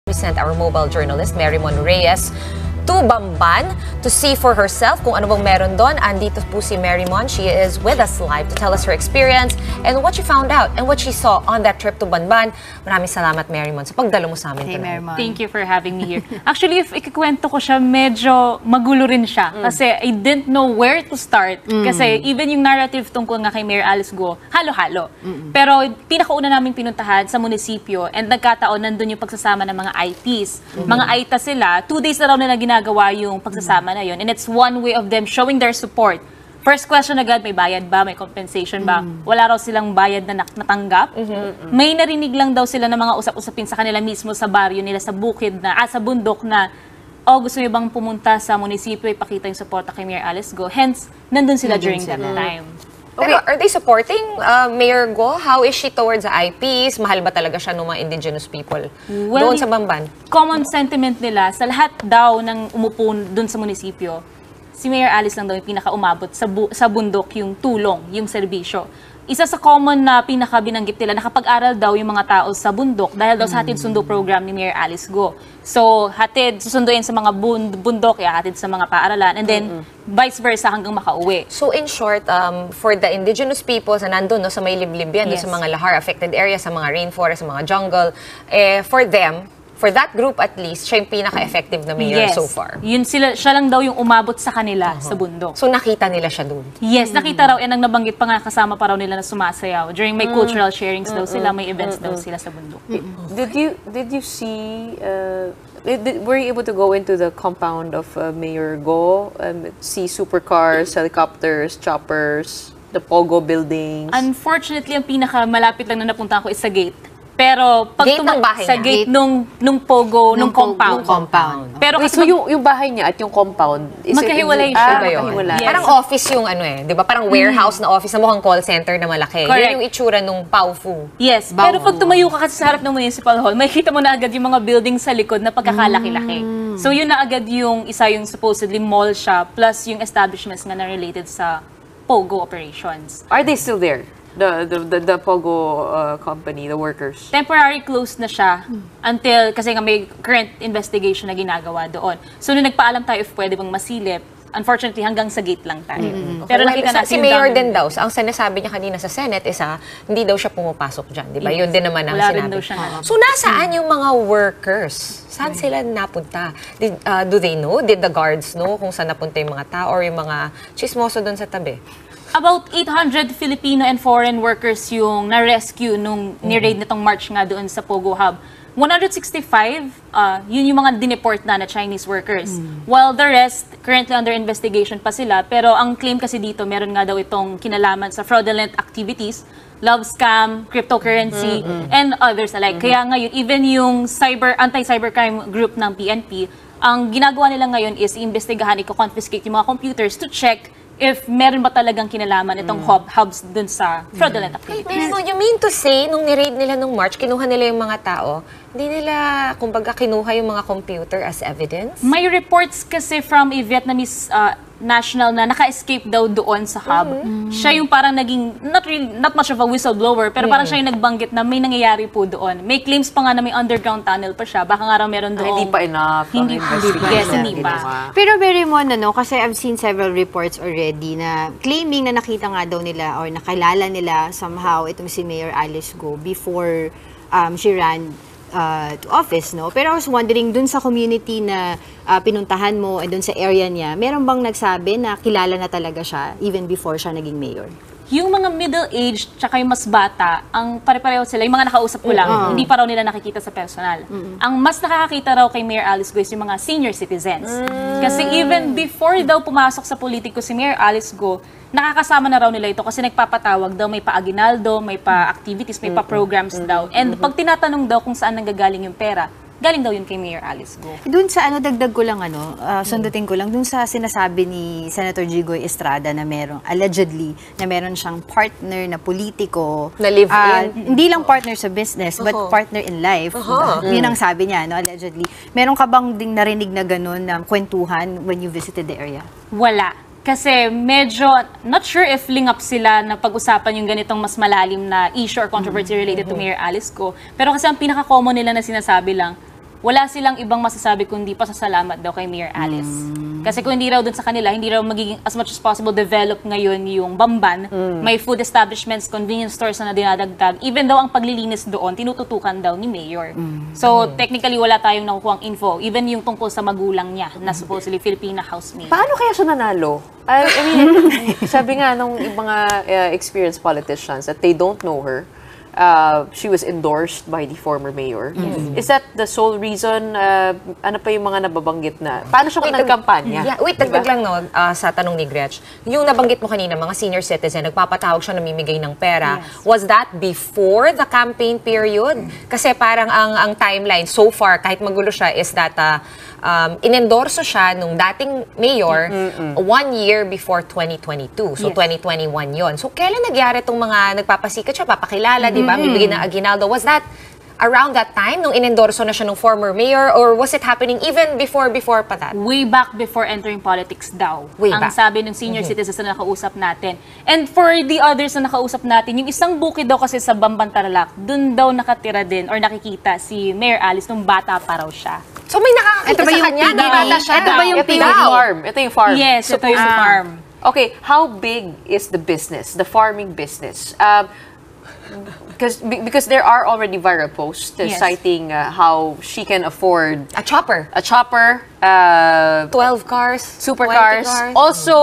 We sent our mobile journalist, Marymon Reyes, to Bamban to see for herself kung ano bang meron doon. Andito po si Marymon. She is with us live to tell us her experience and what she found out and what she saw on that trip to Bamban. Maraming salamat, Marymon, sa pagdalo mo sa amin. Hey, Marymon. Thank you for having me here. Actually, if ikikwento ko siya, medyo magulo rin siya. Kasi I didn't know where to start. Kasi even yung narrative tungkol nga kay Mayor Alice Go, halo-halo. Pero pinakauna naming pinuntahan sa munisipyo and nagkataon nandun yung pagsasama ng mga ITs. Mga AITA sila, 2 days na raw na ginagawa yung pagsasama na yun. And it's one way of them showing their support. First question agad, may bayad ba? May compensation ba? Wala raw silang bayad na natanggap. May narinig lang daw sila ng mga usap-usapin sa kanila mismo sa baryo nila, sa bukid na, sa bundok na, gusto niyo bang pumunta sa munisipyo, ipakita yung suporta kay Mayor Alice Go. Hence, nandun sila during that time. Pero are they supporting Mayor Go? How is she towards the IPs? Mahal ba talaga siya ng mga indigenous people doon sa Bamban? Common sentiment nila, sa lahat daw ng umupo doon sa munisipyo, si Mayor Alice lang daw yung pinakaumabot sa bundok yung tulong, yung serbisyo. Isa sa common na pinakabinanggit nila, nakapag-aral daw yung mga tao sa bundok dahil daw sa hatid sundo program ni Mayor Alice Go. So, susunduin sa mga bundok, hatid sa mga paaralan, and then vice versa hanggang makauwi. So, in short, for the indigenous peoples na nandun sa may liblib yan, sa mga lahar-affected areas, sa mga rainforest, sa mga jungle, for them, for that group at least, siya yung pinaka-effective na mayor so far. Yun siya lang daw yung umabot sa kanila sa bundok. So nakita nila siya doon? Yes, nakita raw, and ang nabanggit pa nga, kasama pa raw nila na sumasayaw. During may cultural sharings daw sila, may events daw sila sa bundok. Did you see, were you able to go into the compound of Mayor Go, see supercars, helicopters, choppers, the Pogo buildings? Unfortunately, ang pinaka-malapit lang na napuntahan ko is sa gate. Pero pag gate ng bahay sa gate nung Pogo, nung compound. Pero kasi so yung bahay niya at yung compound is magkahiwalay siya. Yes. Parang office yung di ba? Parang warehouse na office na mukhang call center na malaki. Correct. Yun yung itsura nung Paufu. Yes. Pero pag tumayo ka kasi sa harap ng municipal hall, makikita mo na agad yung mga buildings sa likod na pagkakalaki-laki. So yun na agad yung isa yung supposedly mall siya plus yung establishments nga na related sa Pogo operations. Are they still there? The Pogo company, the workers? Temporary closed na siya until, kasi nga may current investigation na ginagawa doon. So, nung nagpaalam tayo if pwede bang masilip, unfortunately, hanggang sa gate lang tayo. Pero nakita natin si Mayor din daw, ang sinasabi niya kanina sa Senate is hindi daw siya pumapasok dyan. Di ba? Yun din naman ang sinabi. So, nasaan yung mga workers? Saan sila napunta? Do they know? Did the guards know kung saan napunta yung mga tao or yung mga chismoso doon sa tabi? About 800 Filipino and foreign workers yung na-rescue nung ni-raid nitong March nga doon sa Pogo Hub. 165, yun yung mga dineport na Chinese workers. While the rest, currently under investigation pa sila. Pero ang claim kasi dito, meron nga daw itong kinalaman sa fraudulent activities, love scam, cryptocurrency, and others alike. Kaya ngayon, even yung anti-cybercrime group ng PNP, ang ginagawa nila ngayon is iimbestigahan, i-confiscate yung mga computers to check if meron ba talagang kinalaman itong hubs dun sa fraudulent activities. You mean to say, nung ni-raid nila nung March, kinuha nila yung mga tao, hindi nila, kumbaga, kinuha yung mga computer as evidence? May reports kasi from a Vietnamese national na naka-escape daw doon sa hub. Siya yung parang naging, not much of a whistleblower, pero parang siya yung nagbanggit na may nangyayari po doon. May claims pa nga na may underground tunnel pa siya. Baka nga raw meron doon. Hindi pa enough. Hindi pa. Pero Marymon, kasi I've seen several reports already na claiming na nakita nga daw nila or nakilala nila somehow itong si Mayor Alice Go before she ran to office, no? Pero I was wondering, dun sa community na pinuntahan mo, dun sa area niya, meron bang nagsabi na kilala na talaga siya even before siya naging mayor? Yung mga middle-aged tsaka yung mas bata, ang pare-pareho sila, yung mga nakausap ko lang, hindi pa raw nila nakikita sa personal. Ang mas nakakakita raw kay Mayor Alice Go is yung mga senior citizens. Kasi even before daw pumasok sa politiko si Mayor Alice Go, nakakasama na raw nila ito kasi nagpapatawag daw, may pa-aginaldo, may pa-activities, may pa-programs daw. And pag tinatanong daw kung saan nanggagaling yung pera, galing daw yun kay Mayor Alice Go. Doon sa dagdag ko lang sundutin ko lang, doon sa sinasabi ni Senator Jinggoy Estrada na allegedly, na meron siyang partner na politiko. Na live-in? Hindi lang partner sa business, but partner in life. Yun ang sabi niya, allegedly. Meron ka bang ding narinig na gano'n na kwentuhan when you visited the area? Wala. Kasi medyo, not sure if link up sila na pag-usapan yung ganitong mas malalim na issue or controversy related to Mayor Alice Go. Pero kasi ang pinaka-common nila na sinasabi lang, wala silang ibang masasabi kundi pasasalamat daw kay Mayor Alice. Kasi kung hindi raw dun sa kanila, hindi raw magiging as much as possible develop ngayon yung Bamban. May food establishments, convenience stores na dinadagdag. Even though ang paglilinis doon, tinututukan daw ni Mayor. So, technically, wala tayong nakukuhang info. Even yung tungkol sa magulang niya, na supposedly Filipina housemaid. Paano kaya siya nanalo? I mean, sabi nga nung mga experienced politicians that they don't know her. She was endorsed by the former mayor. Is that the sole reason? Ano pa yung mga nababanggit na? Paano siya nagkampanya? Yeah, wait, dagdag lang no, sa tanong ni Gretch. Yung nabanggit mo kanina, mga senior citizen, nagpapatawag siya, namimigay ng pera. Yes. Was that before the campaign period? Kasi parang ang timeline so far, kahit magulo siya, is that inendorso siya nung dating mayor 1 year before 2022. So, 2021 yon. So, kailan nagyari itong mga nagpapasikat siya, papakilala, di ba? Bibigyan ng aginaldo. Was that around that time, nung inendorso na siya ng former mayor, or was it happening even before pa that? Way back before entering politics daw. Way ang back. sabi ng senior citizens na nakausap natin. And for the others na nakausap natin, yung isang bukid daw kasi sa Bamban Tarlac, dun daw nakatira din or nakikita si Mayor Alice nung bata pa raw siya. So, may nakakakita sa kanya? piggy? Di bata siya? Ito ba yung Ito yung farm. Ito yung farm. Yes, ito yung farm. Okay, how big is the business, the farming business? Because there are already viral posts citing how she can afford A chopper. a chopper, 12 cars. supercars, 20 cars. also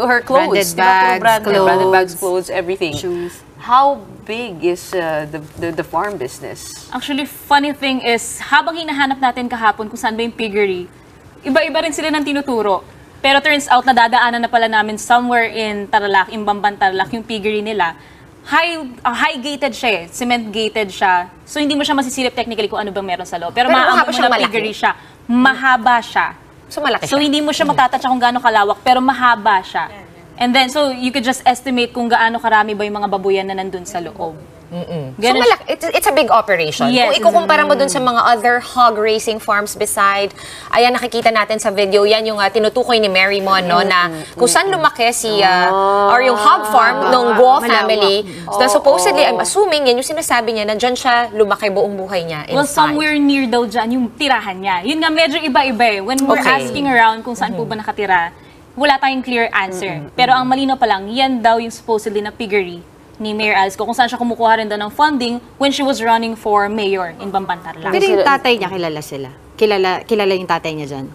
her clothes, Branded di ba? Puro bags, branded bags, clothes, clothes, everything. shoes. How big is the farm business? Actually, funny thing is, habang hinahanap natin kahapon kung saan ba yung piggery, iba-iba rin sila ng tinuturo. Pero turns out, nadadaanan na pala namin somewhere in Tarlac, in Bamban Tarlac, yung piggery nila. High-gated siya eh. Cement-gated siya. So, hindi mo siya masisilip technically kung ano bang meron sa loob. Pero mukha maamoy pa mo siyang na malaki. piggery siya. Mahaba siya. So, malaki So, siya. hindi mo siya matatatsya kung gaano kalawak, pero mahaba siya. And then, so, you could just estimate kung gaano karami ba yung mga babuyan na nandun sa loob. So, Ganun malaki. It's a big operation. Yes. Kung ikukumpara mo dun sa mga other hog racing farms beside, ayan, nakikita natin sa video, yan yung tinutukoy ni Mary Mon, no, na kung saan lumaki si, or yung hog farm ng Guo family, na supposedly, I'm assuming, yan yung sinasabi niya, na dyan siya lumaki buong buhay niya Well, inside. somewhere near daw dyan, yung tirahan niya. Yun nga, medyo iba-iba eh. When we're Okay. asking around kung saan po ba nakatira, wala tayong clear answer. Pero ang malino pa lang, yan daw yung supposedly na piggery ni Mayor Alice kung saan siya kumukuha rin daw ng funding when she was running for mayor in Bamban Tarlac. Pero yung tatay niya, kilala sila. Kilala yung tatay niya dyan.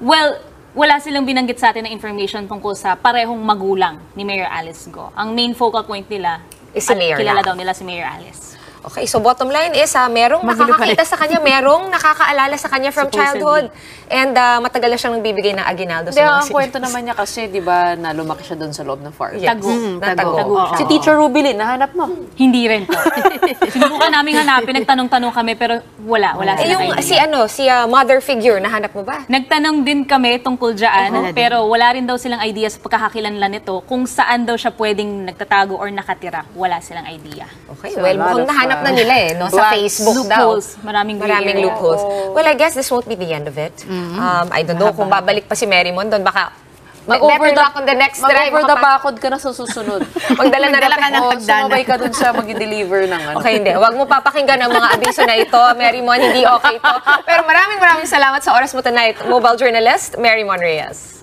Well, wala silang binanggit sa atin na information tungkol sa parehong magulang ni Mayor Alice Go. Ang main focal point nila, Is si Mayor kilala lang. daw nila si Mayor Alice. Okay, so bottom line is, merong nakakakita sa kanya, merong nakakaalala sa kanya from childhood. And matagal na siyang nagbibigay ng aginaldo Hindi, sa mga ang kwento naman niya kasi, di ba, na lumaki siya doon sa loob ng farm. Yes. Tago. Natago. Tago siya. Si Teacher Rubilin, nahanap mo. Hindi rin po. Sinubukan namin hanapin, nagtanong-tanong kami, pero wala silang idea. Si mother figure, nahanap mo ba? Nagtanong din kami tungkol dyan, pero wala rin daw silang idea sa pagkakakilanlan nito kung saan daw siya pwedeng nagtatago or nakatira. Wala silang idea. Okay, So, well, a lot mukhang of, nahanap na nila eh, no? Sa black Facebook daw. Loopholes. Maraming gray area. loopholes. Well, I guess this won't be the end of it. I don't know kung babalik pa si Mary Mon doon, baka Mag-over better luck on the next drive. Mag-over the bakod ka na sa susunod. Magdala na Magdala ka ng Oo, pagdana. sumabay ka dun sa mag-deliver ng ano. Okay, hindi. Huwag mo papakinggan ang mga abiso na ito. Mary Mon, hindi okay ito. Pero maraming salamat sa oras mo tonight. Mobile journalist, Mary Mon Reyes.